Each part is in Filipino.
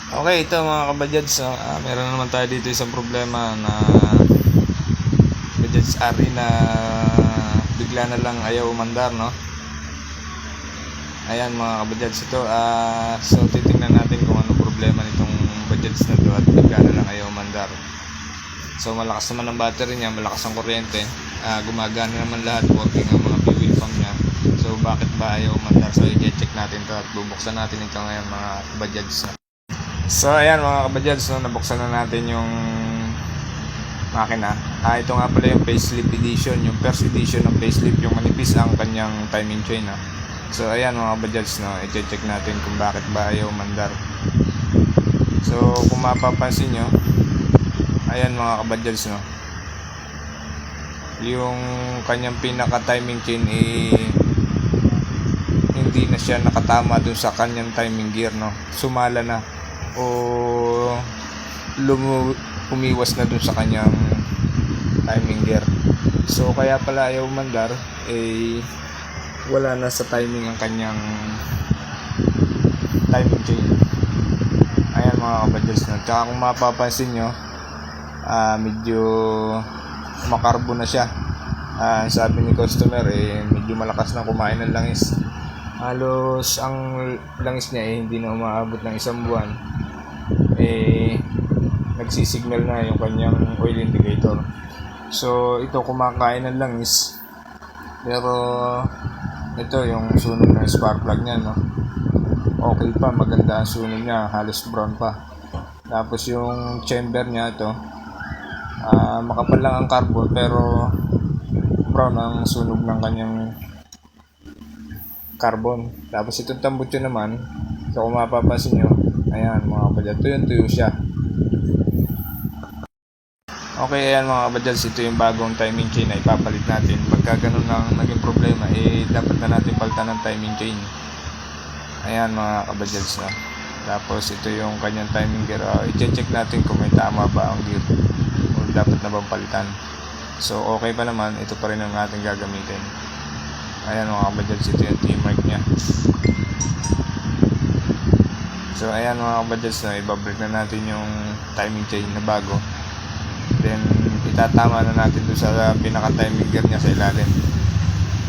Okay, ito mga kabajads, no? Meron naman tayo dito isang problema na Bajads RE na bigla na lang ayaw umandar, no? Ayan mga kabajads, ito so titingnan natin kung anong problema nitong Bajads na to at bigla na lang ayaw umandar. So malakas naman ang battery niya, malakas ang kuryente, gumagana naman lahat, working ang mga fuel pump niya. So bakit ba ayaw umandar? So i-check natin to at bubuksan natin ito ngayon mga kabajads, no? So ayan mga kabajads, no, nabuksan na natin yung makina. Ito nga pala yung facelift edition, yung first edition ng facelift, yung manipis ang kanyang timing chain, no? So ayan mga kabajads, no, i-check natin kung bakit ba ayaw mandar. So kung mapapansin nyo, ayan mga kabajads, no, yung kanyang pinaka timing chain hindi na siya nakatama dun sa kanyang timing gear, no, sumala na o umiwas na dun sa kanyang timing gear. So kaya pala ayaw mandar, wala na sa timing ang kanyang timing chain. Ayan mga kabajads, no. Tsaka kung mapapansin nyo, medyo makarbo na siya. Sabi ni customer, medyo malakas na kumain ng langis. Halos ang langis niya hindi na umaabot ng isang buwan. Nagsisignal na yung kanyang oil indicator. So ito kumakain ng langis, pero ito yung sunog ng spark plug niya, no, okay pa, maganda ang sunog niya, halos brown pa. Tapos yung chamber niya ito, makapal lang ang carbon pero brown ang sunog ng kanyang carbon. Tapos itong tambutso naman, so kung mapapansin nyo, ayan mga kabajads, tuyo siya. Okay, ayan mga kabajads, ito yung bagong timing chain na ipapalit natin. Pagka ganun lang naging problema, dapat na natin palitan ng timing chain. Ayan mga kabajads, na. Tapos ito yung kanyang timing gear. I-check natin kung may tama ba ang gear o dapat na bang palitan. So okay pa naman, ito pa rin ang ating gagamitin. Ayan mga kabajads, ito yung T-mark nya. So ayan mga kabajads, na ibabreak na natin yung timing chain na bago. Then itatama na natin doon sa pinaka timing gear nya sa ilalim.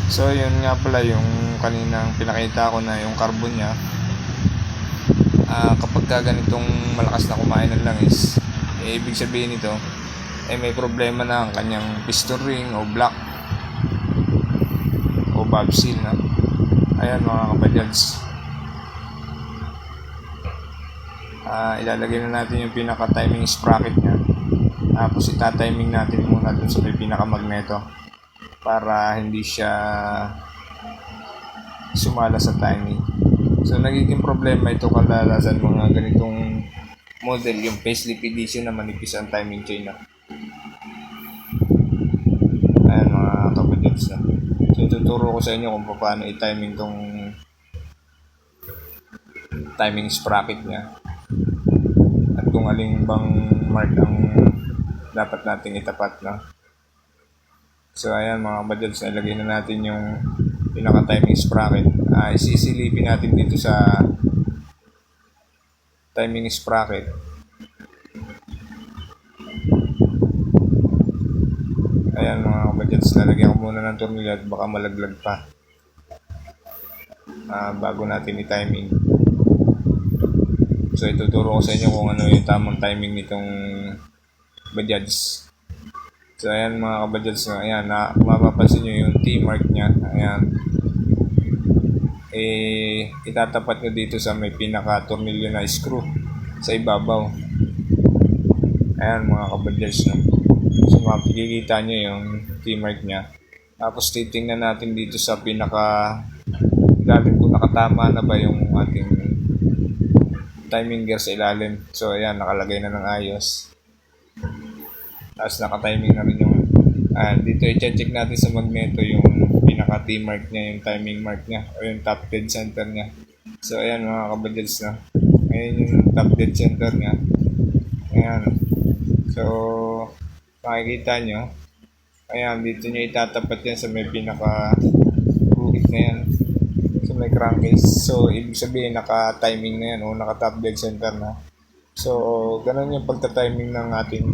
So yun nga pala yung kaninang pinakita ko na yung carbon nya, kapag ka ganitong malakas na kumain ng langis, ibig sabihin nito may problema na ang kanyang piston ring o block o valve seal, na. Ayan mga kabajads, ilalagay na natin yung pinaka timing sprocket nya. Tapos itatiming natin muna dun sa may pinaka-magneto para hindi siya sumala sa timing. So nagiging problema ito kadalasan mga ganitong model, yung facelift edition na manipis ang timing chain, na. Ayan mga kabajads, na. So ituturo ko sa inyo kung paano i-timing tong timing sprocket nya at kung aling bang mark ang dapat nating itapat, na. So ayan mga kabajads, nilagay na natin yung pinaka timing sprocket. Isisilipin natin dito sa timing sprocket. Ayan mga kabajads, lalagyan ko muna ng tornilyo at baka malaglag pa bago natin i-timing. So ituturo ko sa inyo kung ano yung tamang timing nitong Bajads. So ayan mga kabajads, na ayan, kung mapapansin nyo yung T-mark nya, ayan, itatapat nyo dito sa may pinaka tornilyo na screw sa ibabaw. Ayan mga kabajads, no. So makikita nyo yung T-mark nya. Tapos titingnan natin dito sa pinaka ilalim kung nakatama na ba yung ating timing gear sa ilalim. So ayan, nakalagay na ng ayos. Tapos naka-timing na rin yung dito i-check natin sa magneto yung pinaka T-mark nya, yung timing mark nya o yung top dead center nya. So ayan mga kabajads, na. Ayan yung top dead center nya. Ayan. So makikita nyo, ayan, dito nyo itatapat yan sa may pinaka guhit na yan, sa may crankcase. So ibig sabihin naka-timing na yan o naka top dead center na. So, ganun yung pagta-timing ng ating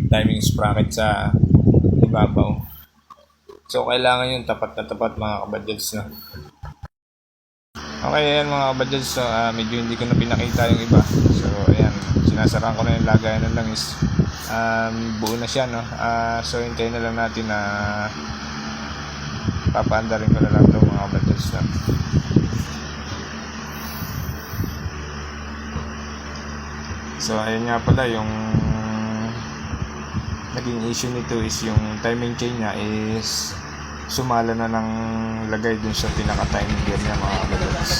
timing sprocket sa ibabaw. So, kailangan yung tapat na tapat mga kabadyads na. Okay, ayan mga kabadyads. So, medyo hindi ko na pinakita yung iba. So, ayan. Sinasaraan ko na yung lagayan ng langis. Buo na siya, no? So, hintayin na lang natin na papaandarin ko na lang ito mga kabadyads na. So, ayun nga pala, yung naging issue nito is yung timing chain niya is sumala na ng lagay dun sa pinaka-timing gear niya mga kabadyads.